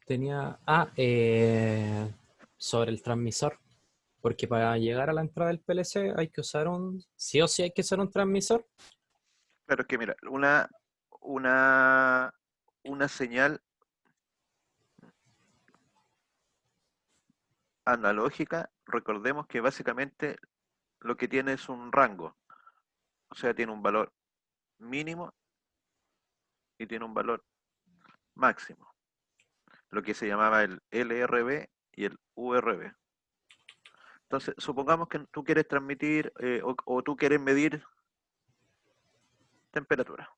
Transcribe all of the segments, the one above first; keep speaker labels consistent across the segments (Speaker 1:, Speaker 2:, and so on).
Speaker 1: Tenía. Sobre el transmisor. Porque para llegar a la entrada del PLC hay que usar un. Sí o sí hay que usar un transmisor.
Speaker 2: Claro, es que mira, una, una señal analógica, recordemos que básicamente lo que tiene es un rango, o sea, tiene un valor mínimo y tiene un valor máximo, lo que se llamaba el LRB y el URB. Entonces, supongamos que tú quieres transmitir o tú quieres medir temperatura.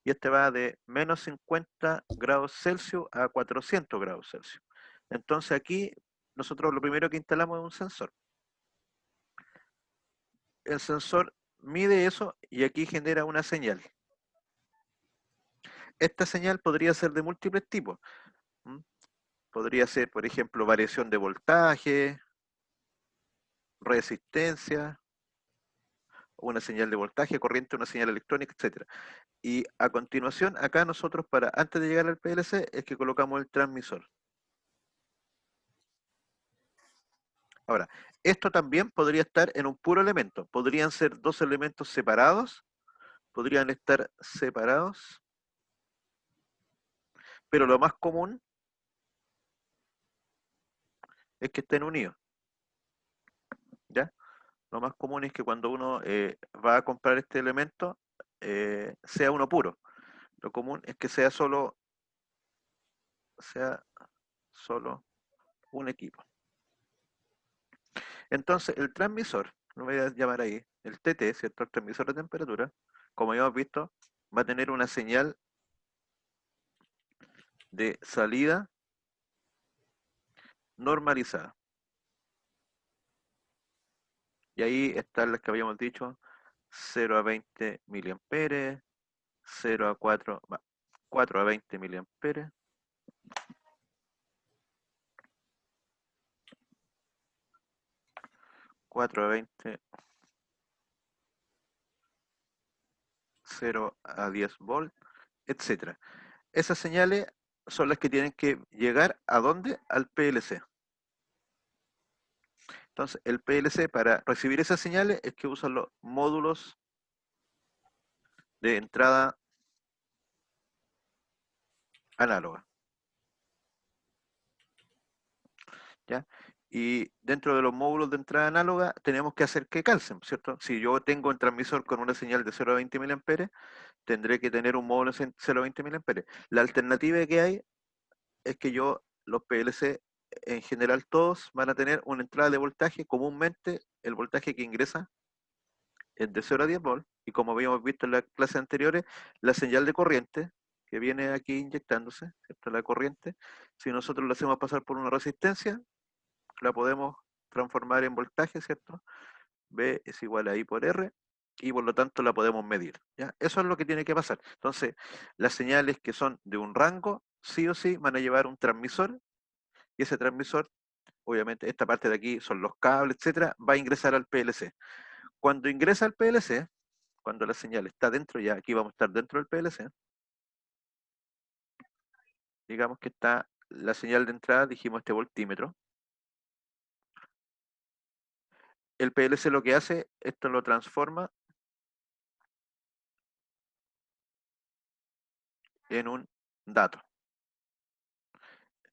Speaker 2: Y este va de menos 50 grados Celsius a 400 grados Celsius. Entonces aquí nosotros lo primero que instalamos es un sensor. El sensor mide eso y aquí genera una señal. Esta señal podría ser de múltiples tipos. ¿M? Podría ser, por ejemplo, variación de voltaje, resistencia, una señal de voltaje, corriente, una señal electrónica, etcétera. Y a continuación, acá nosotros, antes de llegar al PLC, es que colocamos el transmisor. Ahora, esto también podría estar en un puro elemento. Podrían ser dos elementos separados, podrían estar separados, pero lo más común es que estén unidos, ¿ya? Lo más común es que cuando uno va a comprar este elemento, sea uno puro. Lo común es que sea solo un equipo. Entonces, el transmisor, lo voy a llamar ahí, el TT, ¿cierto? El transmisor de temperatura, como ya hemos visto, va a tener una señal de salida normalizada. Y ahí están las que habíamos dicho, 0 a 20 miliamperes, 0 a 4 a 20 miliamperes, 4 a 20, 0 a 10 volt, etcétera. Esas señales son las que tienen que llegar ¿a dónde? Al PLC. Entonces, el PLC para recibir esas señales es que usa los módulos de entrada análoga, ¿ya? Y dentro de los módulos de entrada análoga tenemos que hacer que calcen, ¿cierto? Si yo tengo un transmisor con una señal de 0 a 20 mA, tendré que tener un módulo de 0 a 20 mA. La alternativa que hay es que los PLC en general todos van a tener una entrada de voltaje, comúnmente el voltaje que ingresa es de 0 a 10 volts, y como habíamos visto en las clases anteriores, la señal de corriente que viene aquí inyectándose, ¿cierto? La corriente, si nosotros la hacemos pasar por una resistencia, la podemos transformar en voltaje, ¿cierto? B es igual a I por R, y por lo tanto la podemos medir, ¿ya? Eso es lo que tiene que pasar. Entonces, las señales que son de un rango, sí o sí, van a llevar un transmisor, y ese transmisor, obviamente, esta parte de aquí son los cables, etcétera, va a ingresar al PLC. Cuando ingresa al PLC, cuando la señal está dentro, ya aquí vamos a estar dentro del PLC, digamos que está la señal de entrada, dijimos este voltímetro. El PLC lo que hace, esto lo transforma en un dato,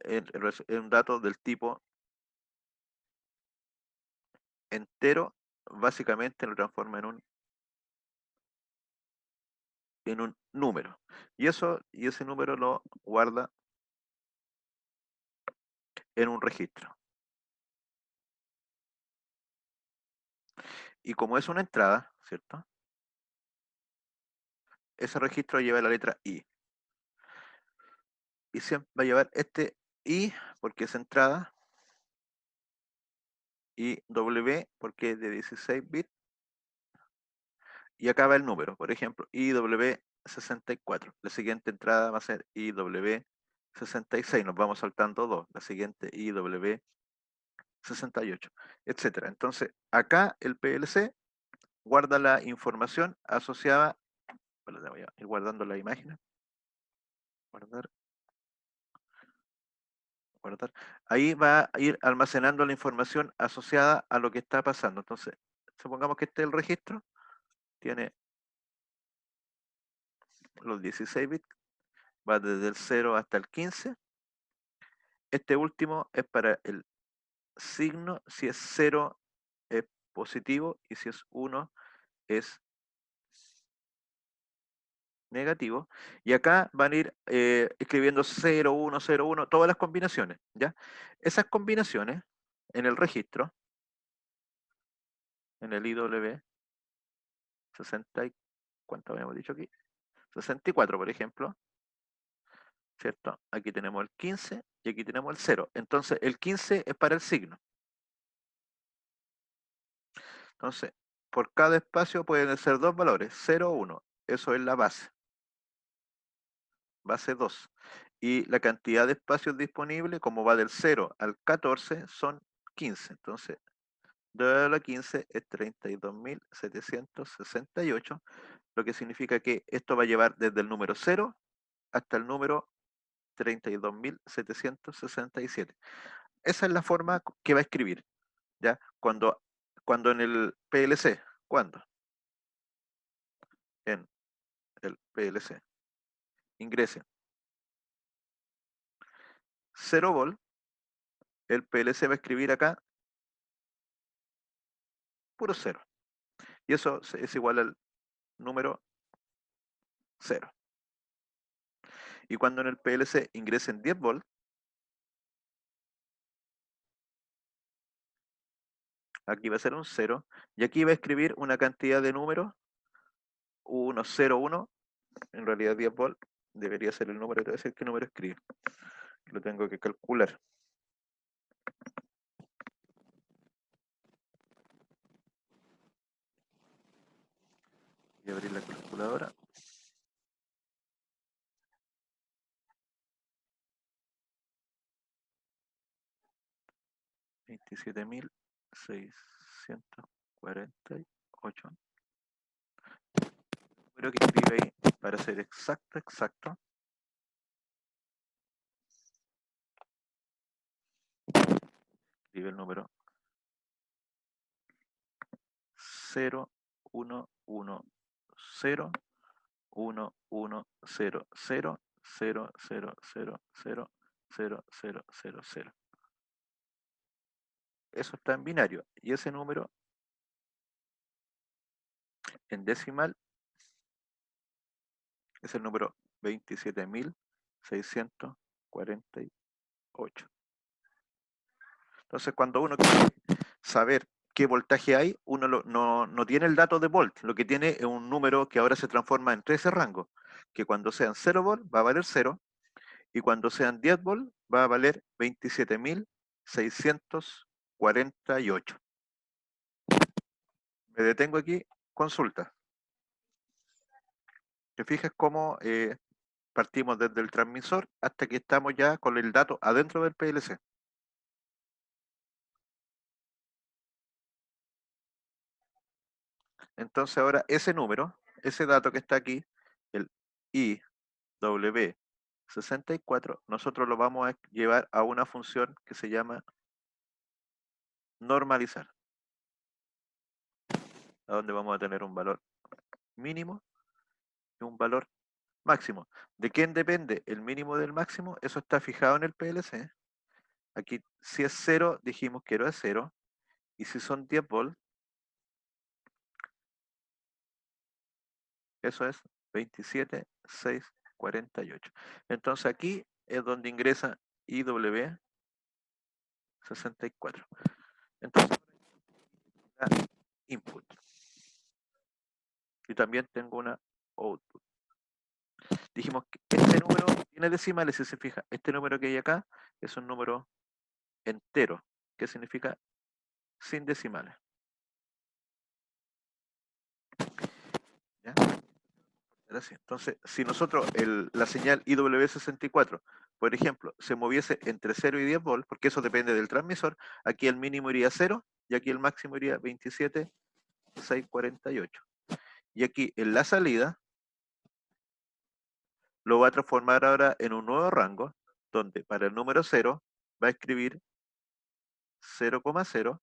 Speaker 2: en un dato del tipo entero, básicamente lo transforma en un número. Y ese número lo guarda en un registro. Y como es una entrada, ¿cierto? Ese registro lleva la letra I. Y siempre va a llevar este I porque es entrada, y W porque es de 16 bits, y acá va el número, por ejemplo, IW64. La siguiente entrada va a ser IW66, nos vamos saltando dos, la siguiente IW68, etcétera. Entonces, acá el PLC guarda la información asociada, bueno, voy a ir guardando la imagen, guardar, guardar. Ahí va a ir almacenando la información asociada a lo que está pasando. Entonces, supongamos que este es el registro, tiene los 16 bits, va desde el 0 hasta el 15. Este último es para el signo, si es 0 es positivo y si es 1 es negativo. Y acá van a ir escribiendo 0, 1, 0, 1, todas las combinaciones, ¿ya? Esas combinaciones en el registro, en el IW 60, ¿cuánto habíamos dicho aquí? 64, por ejemplo, ¿cierto? Aquí tenemos el 15 y aquí tenemos el 0. Entonces, el 15 es para el signo. Entonces, por cada espacio pueden ser dos valores, 0 o 1. Eso es la base. Base 2. Y la cantidad de espacios disponibles, como va del 0 al 14, son 15. Entonces, 2 a la 15 es 32.768, lo que significa que esto va a llevar desde el número 0 hasta el número 32.767. Esa es la forma que va a escribir, ¿ya? Cuando en el PLC, ¿cuándo? En el PLC, ingrese 0 volt, el PLC va a escribir acá puro 0. Y eso es igual al número 0. Y cuando en el PLC ingresen 10 volt, aquí va a ser un 0, y aquí va a escribir una cantidad de números, 1, 0, 1, en realidad 10 volt, debería ser el número, debe ser qué número escribe. Lo tengo que calcular. Voy a abrir la calculadora. $27.648. Creo que escribe ahí, para ser exacto, escribe el número 0, 1, 1, 0, 1, 1, 0, 0, 0, 0, 0, 0, 0, 0, 0, 0. Eso está en binario. Y ese número en decimal es el número 27.648. Entonces, cuando uno quiere saber qué voltaje hay, uno no tiene el dato de volt, lo que tiene es un número que ahora se transforma en 13 rangos, que cuando sean 0 volt va a valer 0, y cuando sean 10 volt va a valer 27.648. Me detengo aquí, consulta. Te fijas cómo partimos desde el transmisor hasta que estamos ya con el dato adentro del PLC. Entonces ahora ese número, ese dato que está aquí, el IW64, nosotros lo vamos a llevar a una función que se llama normalizar, a donde vamos a tener un valor mínimo y un valor máximo. ¿De quién depende el mínimo del máximo? Eso está fijado en el PLC. Aquí, si es 0, dijimos que era 0, y si son 10 volt, eso es 27.648. Entonces aquí es donde ingresa IW64. Entonces, input. Y también tengo una output. Dijimos que este número tiene decimales, si se fija. Este número que hay acá es un número entero, que significa sin decimales. ¿Ya? Entonces, si nosotros la señal IW64, por ejemplo, se moviese entre 0 y 10 volt, porque eso depende del transmisor, aquí el mínimo iría a 0 y aquí el máximo iría a 27.648. Y aquí en la salida lo va a transformar ahora en un nuevo rango, donde para el número 0 va a escribir 0,0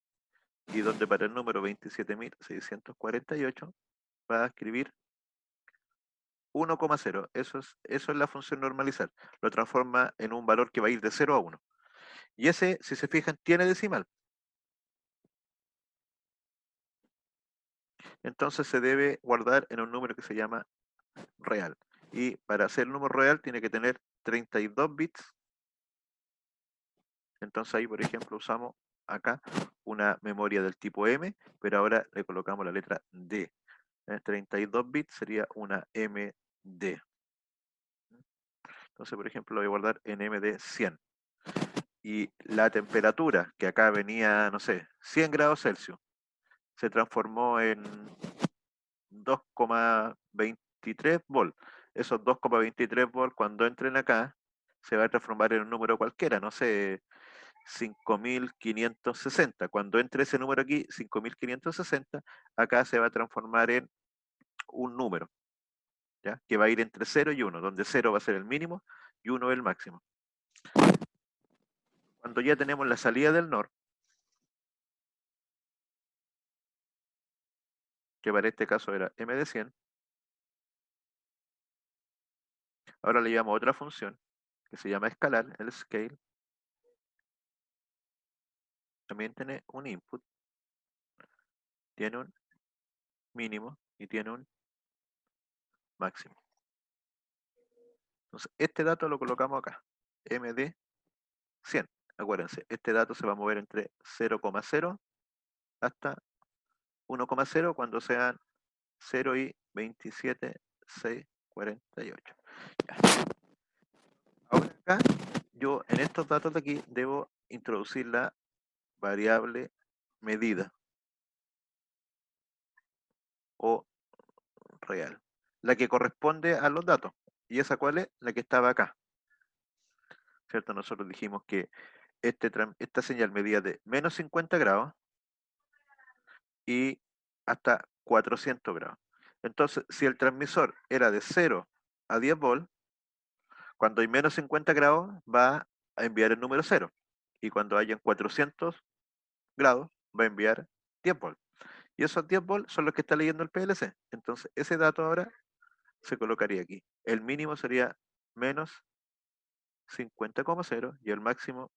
Speaker 2: y donde para el número 27.648 va a escribir 1,0. Eso es la función normalizar. Lo transforma en un valor que va a ir de 0 a 1. Y ese, si se fijan, tiene decimal. Entonces se debe guardar en un número que se llama real. Y para hacer el número real tiene que tener 32 bits. Entonces ahí, por ejemplo, usamos acá una memoria del tipo M, pero ahora le colocamos la letra D. 32 bits sería una MD. Entonces, por ejemplo, lo voy a guardar en MD 100. Y la temperatura, que acá venía, no sé, 100 grados Celsius, se transformó en 2,23 volt. Esos 2,23 volt, cuando entren acá, se va a transformar en un número cualquiera, no sé, 5.560. Cuando entre ese número aquí, 5.560, acá se va a transformar en un número, ¿ya? Que va a ir entre 0 y 1, donde 0 va a ser el mínimo y 1 el máximo. Cuando ya tenemos la salida del NOR, que para este caso era M de 100, ahora le llamamos otra función que se llama escalar, el scale. También tiene un input, tiene un mínimo y tiene un máximo. Entonces, este dato lo colocamos acá, MD 100. Acuérdense, este dato se va a mover entre 0,0 hasta 1,0 cuando sean 0 y 27,648. Ya. Ahora acá, yo en estos datos de aquí debo introducir la variable medida o real, la que corresponde a los datos. ¿Y esa cuál es? La que estaba acá. ¿Cierto? Nosotros dijimos que esta señal medía de menos 50 grados y hasta 400 grados. Entonces, si el transmisor era de 0 a 10 volts, cuando hay menos 50 grados va a enviar el número 0. Y cuando hayan 400 grados va a enviar 10 volts. Y esos 10 volts son los que está leyendo el PLC. Entonces, ese dato ahora se colocaría aquí. El mínimo sería menos 50,0 y el máximo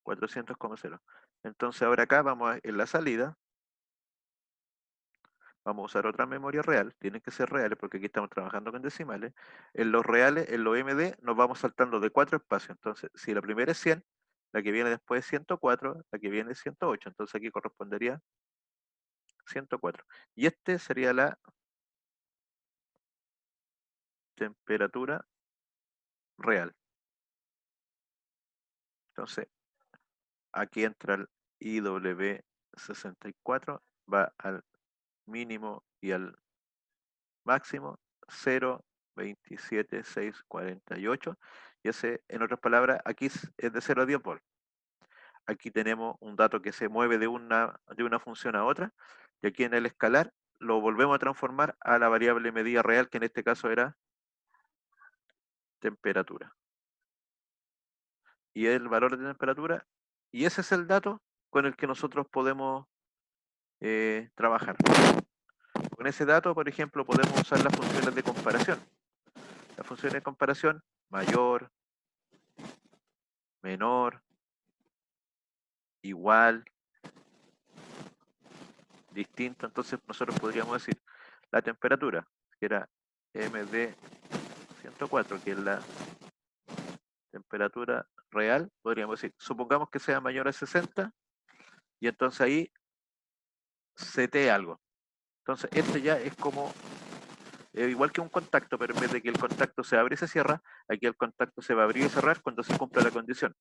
Speaker 2: 400,0. Entonces ahora acá vamos en la salida, vamos a usar otra memoria real, tienen que ser reales porque aquí estamos trabajando con decimales. En los reales, en los MD, nos vamos saltando de 4 espacios. Entonces, si la primera es 100, la que viene después es 104, la que viene es 108. Entonces aquí correspondería 104. Y este sería la temperatura real. Entonces, aquí entra el IW64, va al mínimo y al máximo 0,27648. Y ese, en otras palabras, aquí es de 0 a 10 volts. Aquí tenemos un dato que se mueve de una función a otra, y aquí en el escalar lo volvemos a transformar a la variable medida real, que en este caso era temperatura. Y el valor de temperatura, y ese es el dato con el que nosotros podemos trabajar. Con ese dato, por ejemplo, podemos usar las funciones de comparación. Las funciones de comparación, mayor, menor, igual, distinto. Entonces nosotros podríamos decir la temperatura, que era MD 104, que es la temperatura real, podríamos decir, supongamos que sea mayor a 60, y entonces ahí CT algo. Entonces este ya es como, igual que un contacto, pero en vez de que el contacto se abre y se cierra, aquí el contacto se va a abrir y cerrar cuando se cumpla la condición.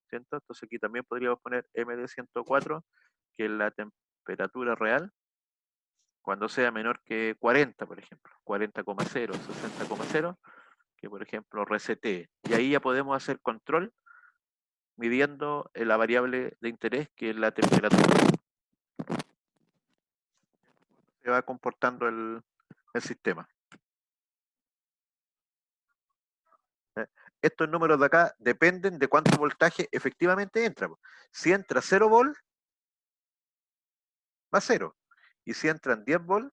Speaker 2: ¿Cierto? Entonces aquí también podríamos poner MD 104, que es la temperatura real, cuando sea menor que 40, por ejemplo, 40,0, 60,0, que por ejemplo resete. Y ahí ya podemos hacer control midiendo la variable de interés, que es la temperatura. Se va comportando el sistema. estos números de acá dependen de cuánto voltaje efectivamente entra. Si entra 0 volt, va a 0. Y si entran 10 volt,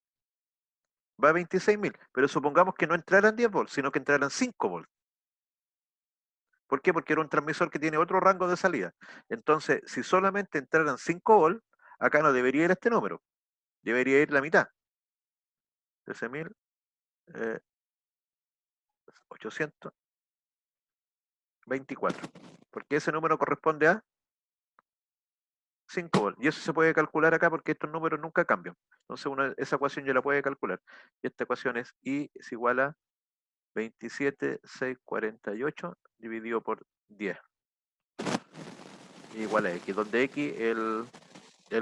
Speaker 2: va a 26.000. Pero supongamos que no entraran 10 volts, sino que entraran 5 volts. ¿Por qué? Porque era un transmisor que tiene otro rango de salida. Entonces, si solamente entraran 5 volts, acá no debería ir este número. Debería ir la mitad. 13.824. Porque ese número corresponde a 5 volts. Y eso se puede calcular acá porque estos números nunca cambian. Entonces, esa ecuación ya la puede calcular. Y esta ecuación es I es igual a 27.648 dividido por 10. Igual a X, donde X el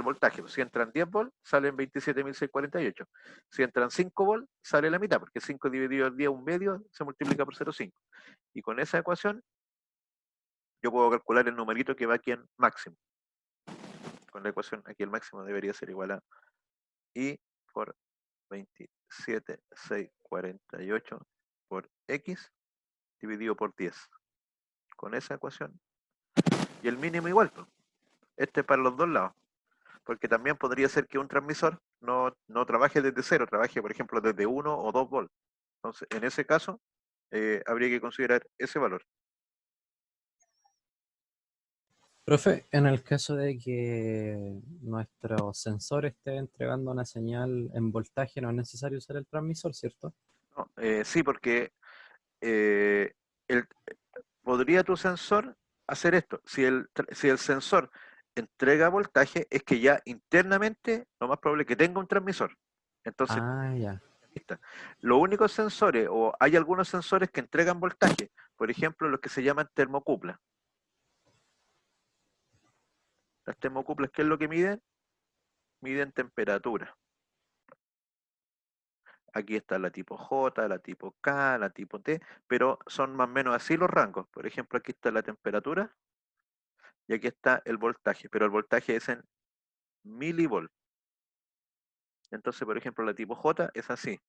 Speaker 2: voltaje. Si entran 10 volts, salen 27.648. Si entran 5 volts, sale la mitad, porque 5 dividido por 10, un medio, se multiplica por 0,5. Y con esa ecuación, yo puedo calcular el numerito que va aquí en máximo. Con la ecuación aquí el máximo debería ser igual a I por 27.648 por X dividido por 10. Con esa ecuación. Y el mínimo igual, pues. Este es para los dos lados. Porque también podría ser que un transmisor no trabaje desde cero, trabaje, por ejemplo, desde 1 o 2 volts. Entonces, en ese caso, habría que considerar ese valor.
Speaker 1: Profe, en el caso de que nuestro sensor esté entregando una señal en voltaje, no es necesario usar el transmisor, ¿cierto?
Speaker 2: ¿No? Sí, porque eh, el, podría tu sensor hacer esto. Si el sensor entrega voltaje, es que ya internamente lo más probable es que tenga un transmisor. Entonces,
Speaker 1: Ah, ya.
Speaker 2: los únicos sensores, o hay algunos sensores que entregan voltaje, por ejemplo, los que se llaman termocuplas. Las termocuplas, ¿qué es lo que miden? Miden temperatura. Aquí está la tipo J, la tipo K, la tipo T, pero son más o menos así los rangos. Por ejemplo, aquí está la temperatura y aquí está el voltaje, pero el voltaje es en milivolt. Entonces, por ejemplo, la tipo J es así,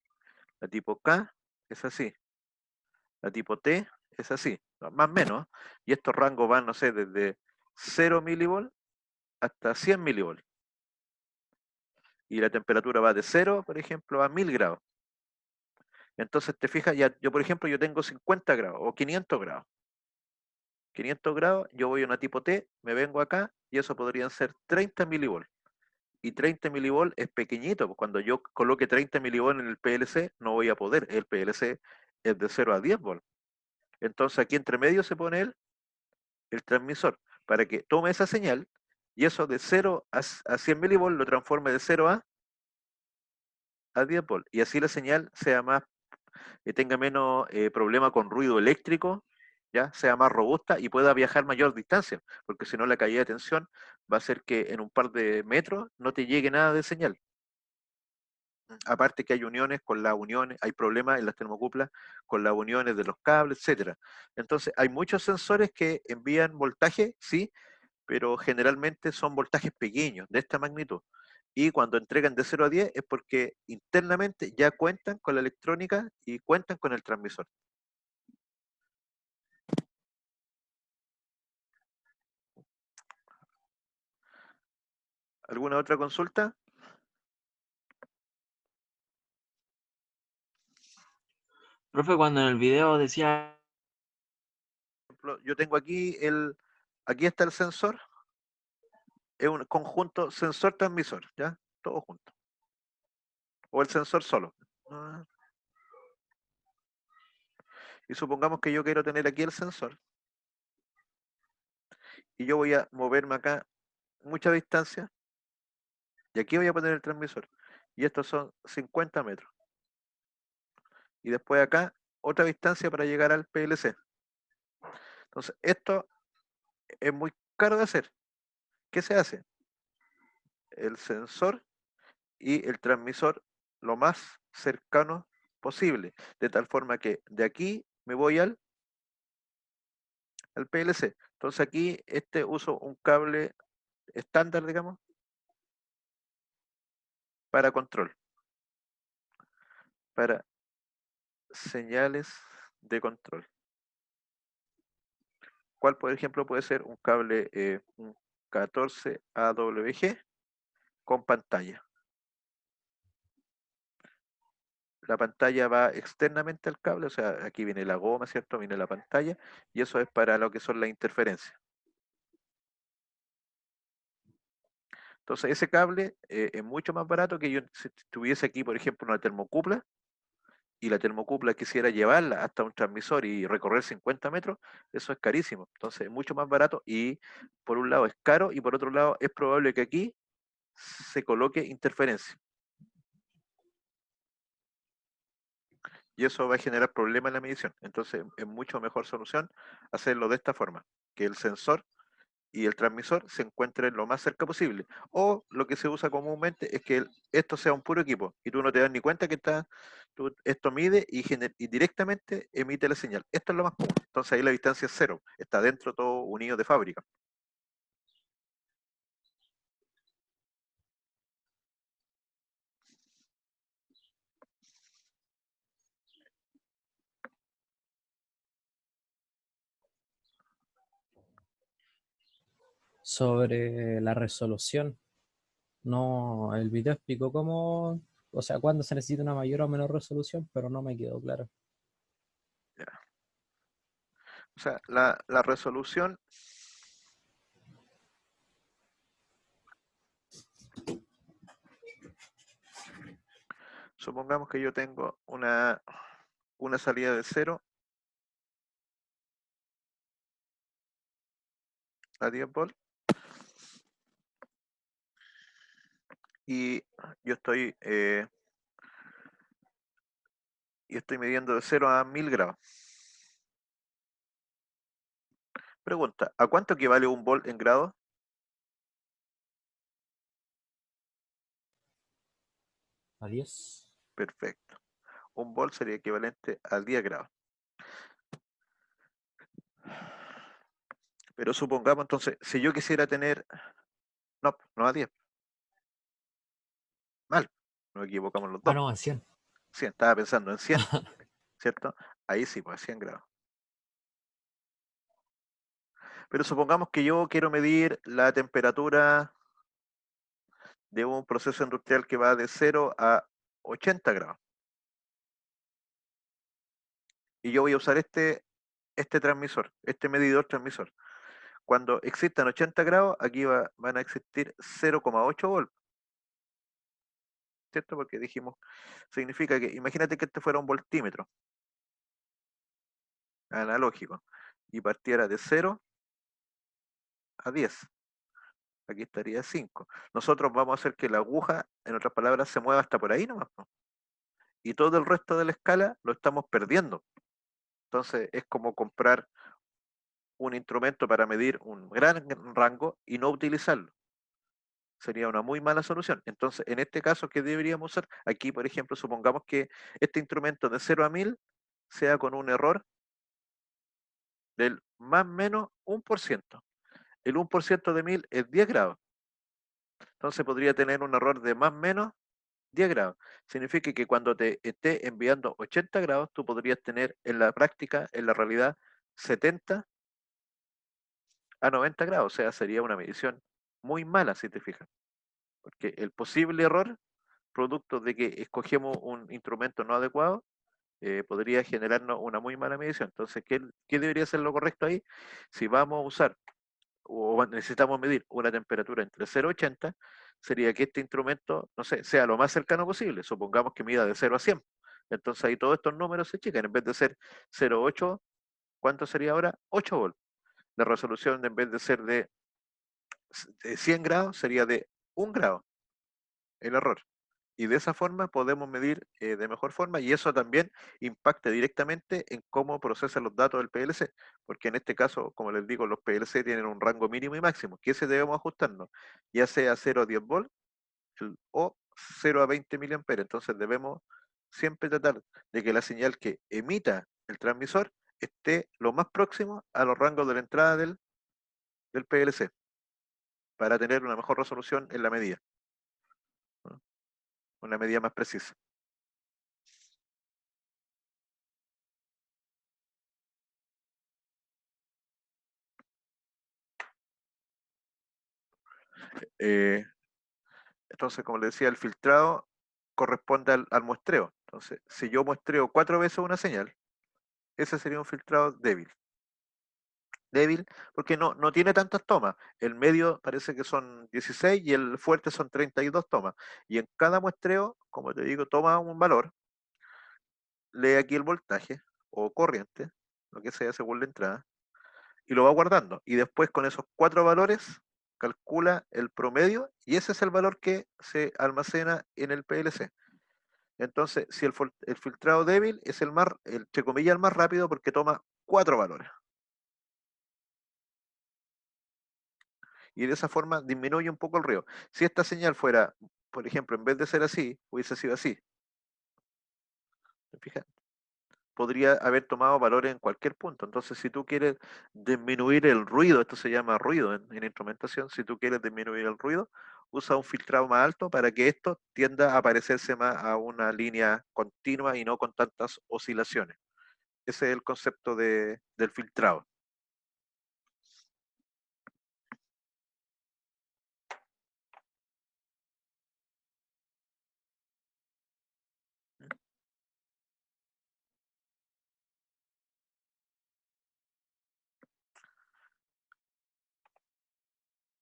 Speaker 2: la tipo K es así, la tipo T es así, más o menos. Y estos rangos van, no sé, desde 0 milivolt hasta 100 milivolt. Y la temperatura va de 0, por ejemplo, a 1000 grados. Entonces, te fijas, ya, yo por ejemplo, yo tengo 50 grados o 500 grados. 500 grados, yo voy a una tipo T, me vengo acá y eso podrían ser 30 milivolts. Y 30 milivolts es pequeñito, pues cuando yo coloque 30 milivolts en el PLC no voy a poder, el PLC es de 0 a 10 volts. Entonces aquí entre medio se pone el transmisor para que tome esa señal y eso de 0 a 100 milivolts lo transforme de 0 a 10 volts. Y así la señal sea más, tenga menos problema con ruido eléctrico, ya sea más robusta y pueda viajar mayor distancia, porque si no la caída de tensión va a hacer que en un par de metros no te llegue nada de señal. Aparte que hay uniones con las uniones, hay problemas en las termocuplas con las uniones de los cables, etcétera. Entonces, hay muchos sensores que envían voltaje, sí, pero generalmente son voltajes pequeños, de esta magnitud. Y cuando entregan de 0 a 10 es porque internamente ya cuentan con la electrónica y cuentan con el transmisor. ¿Alguna otra consulta?
Speaker 3: Profe, cuando en el video decía,
Speaker 2: Yo tengo aquí está el sensor, es un conjunto sensor-transmisor, ¿ya? Todo junto. O el sensor solo. Ah, y supongamos que yo quiero tener aquí el sensor y yo voy a moverme acá mucha distancia y aquí voy a poner el transmisor. Y estos son 50 metros. Y después acá otra distancia para llegar al PLC. Entonces, esto es muy caro de hacer. ¿Qué se hace? El sensor y el transmisor lo más cercano posible, de tal forma que de aquí me voy al PLC. Entonces aquí uso un cable estándar, digamos, para control, para señales de control. ¿Cuál, por ejemplo, puede ser un cable un 14 AWG con pantalla? La pantalla va externamente al cable, o sea, aquí viene la goma, ¿cierto? Viene la pantalla, y eso es para lo que son las interferencias. Entonces, ese cable es mucho más barato que yo si tuviese aquí, por ejemplo, una termocupla, y la termocupla quisiera llevarla hasta un transmisor y recorrer 50 metros, eso es carísimo. Entonces, es mucho más barato y por un lado es caro y por otro lado es probable que aquí se coloque interferencia. Y eso va a generar problemas en la medición. Entonces, es mucho mejor solución hacerlo de esta forma, que el sensor y el transmisor se encuentren lo más cerca posible. O lo que se usa comúnmente es que esto sea un puro equipo y tú no te das ni cuenta que esto mide y directamente emite la señal. Esto es lo más común. Entonces ahí la distancia es cero. Está dentro todo unido de fábrica.
Speaker 1: Sobre la resolución, no, el video explicó cómo, o sea, cuándo se necesita una mayor o menor resolución, pero no me quedó claro.
Speaker 2: Ya. O sea, la resolución, supongamos que yo tengo una salida de 0 a 10 volts y yo estoy midiendo de 0 a 1000 grados. Pregunta, ¿a cuánto equivale un volt en grados?
Speaker 1: ¿A 10?
Speaker 2: Perfecto. Un volt sería equivalente a 10 grados. Pero supongamos entonces, si yo quisiera tener, no a 10, mal, nos equivocamos los
Speaker 1: Ah,
Speaker 2: dos.
Speaker 1: no, a 100.
Speaker 2: 100, estaba pensando en 100, ¿cierto? Ahí sí, pues a 100 grados. Pero supongamos que yo quiero medir la temperatura de un proceso industrial que va de 0 a 80 grados. Y yo voy a usar este transmisor, este medidor transmisor. Cuando existan 80 grados, aquí van a existir 0,8 volts, ¿cierto? Porque dijimos, significa que, imagínate que este fuera un voltímetro analógico y partiera de 0 a 10. Aquí estaría 5. Nosotros vamos a hacer que la aguja, en otras palabras, se mueva hasta por ahí nomás, ¿no? Y todo el resto de la escala lo estamos perdiendo. Entonces es como comprar un instrumento para medir un gran rango y no utilizarlo. Sería una muy mala solución. Entonces, en este caso, ¿qué deberíamos hacer? Aquí, por ejemplo, supongamos que este instrumento de 0 a 1000 sea con un error del más o menos 1%. El 1% de 1000 es 10 grados. Entonces podría tener un error de más o menos 10 grados. Significa que cuando te esté enviando 80 grados, tú podrías tener en la práctica, en la realidad, 70 a 90 grados. O sea, sería una medición muy mala, si te fijas. Porque el posible error, producto de que escogemos un instrumento no adecuado, podría generarnos una muy mala medición. Entonces, ¿qué debería ser lo correcto ahí? Si vamos a usar o necesitamos medir una temperatura entre 0 y 80, sería que este instrumento, no sé, sea lo más cercano posible. Supongamos que mida de 0 a 100. Entonces ahí todos estos números se checan. En vez de ser 0,8, ¿cuánto sería ahora? 8 volts. La resolución en vez de ser de 100 grados sería de 1 grado el error. Y de esa forma podemos medir de mejor forma y eso también impacta directamente en cómo procesa los datos del PLC, porque en este caso, como les digo, los PLC tienen un rango mínimo y máximo, que ese debemos ajustarnos, ya sea 0 a 10 volts o 0 a 20 miliamperes. Entonces debemos siempre tratar de que la señal que emita el transmisor esté lo más próximo a los rangos de la entrada del PLC para tener una mejor resolución en la medida, ¿no? Una medida más precisa. Entonces, como le decía, el filtrado corresponde al muestreo. Entonces, si yo muestreo 4 veces una señal, ese sería un filtrado débil. Débil porque no tiene tantas tomas. El medio parece que son 16 y el fuerte son 32 tomas. Y en cada muestreo, como te digo, toma un valor, lee aquí el voltaje o corriente, lo que sea según la entrada, y lo va guardando. Y después con esos 4 valores calcula el promedio y ese es el valor que se almacena en el PLC. Entonces, si el filtrado débil es entre comillas, el más rápido porque toma 4 valores. Y de esa forma disminuye un poco el ruido. Si esta señal fuera, por ejemplo, en vez de ser así, hubiese sido así. ¿Te fijas? Podría haber tomado valores en cualquier punto. Entonces, si tú quieres disminuir el ruido, esto se llama ruido en instrumentación, si tú quieres disminuir el ruido, usa un filtrado más alto para que esto tienda a parecerse más a una línea continua y no con tantas oscilaciones. Ese es el concepto del filtrado.